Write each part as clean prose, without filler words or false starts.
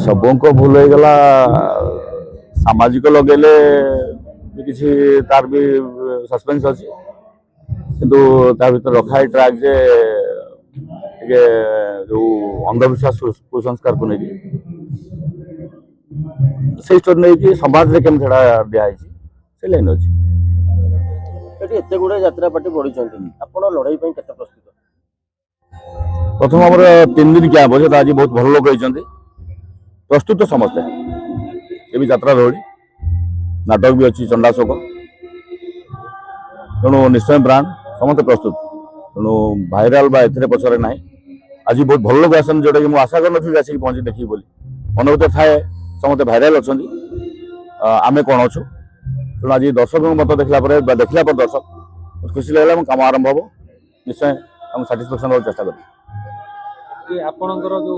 सबको भूल हो गला सामाजिक लगेले किसी तार भी सस्पेंस अच्छी किंतु ता भीतर रखाई ट्रैक जे जो अंधविश्वास कुसंस्कार को लेकिन से स्टोरी नहीं समाज में केम दिखाई से लाइन अच्छी एत गुड़े यात्रा पार्टी बढ़ी आप लड़ाई केते प्रस्तुत प्रथम आम 3 दिन क्या आज बहुत भल लोक होती प्रस्तुत समस्ते ये भी यात्रा रही नाटक भी अच्छी चंडाशोक तेणु निश्चय ब्रांड समस्त प्रस्तुत तेणु भाइराल बा ए पचर ना आज बहुत भल लोक आसन जोटा कि आशा कर नी आसिक पहुँची देखी बोली मन भर थाए समस्त भाइराल अच्छा आम कौन अच्छु तेणु आज दर्शक मत देखला दर्शक खुशी लगे कम आरंभ हम निश्चय साटिस्फैक्शन देवार चेष्टा कर आपणकर जो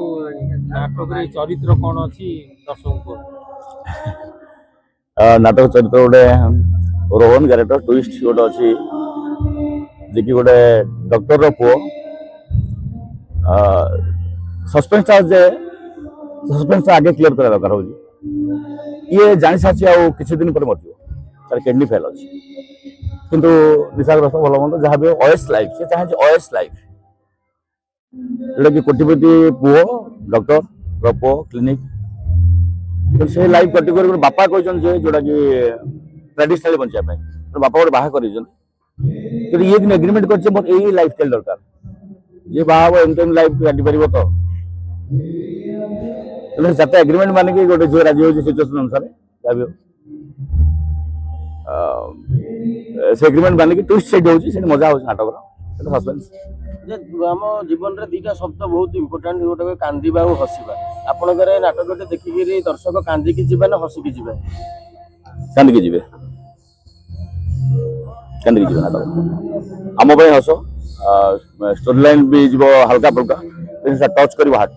नाटक चरित्र कौन अच्छी दर्शक नाटक चरित्र गोटे रोहन क्यारेक्टर ट्विस्ट गोटे अच्छी जे कि गोटे डॉक्टर पुओ सस्पेंस सस्पेंस आगे क्लियर करा दरकार हो ये जानी सारी आ किसी दिन पर मर तार किडनी फेल अच्छी किंतु निशाग्रस्त भल मंद जहाँ भी ओएस लाइफ से चाहे ओएस लाइफ जोटा कि कोटिपति पुओ डॉक्टर पुओ क्लिनिक से लाइफ कटी कर बापा कहते जोटा कि ट्रेडिशनली बचापी बापा गोटे बाहा कर ये एग्रीमेंट कर लाइफ स्टाइल दरकार ये बाहा एम लाइफ काटि पार तो चार्टा एग्रीमेंट मान कि गोटे झील राजी हो सिचुएसन अनुसार जहाँ से एग्रीमेंट मान कि ट्विस्ट साइड हो मजा हो नाटक सस्पेंस आम जीवन में दीटा शब्द बहुत इम्पोर्टाट गोटे कांदा और हसवा आपंकर नाटक देखिक दर्शक कांदिकी जीवे ना हसिकी जीवे कांदिकी जीवे नाटक आम हस स्टोरी लाइन भी जीव हल्का फुल्का टच कर हार्ट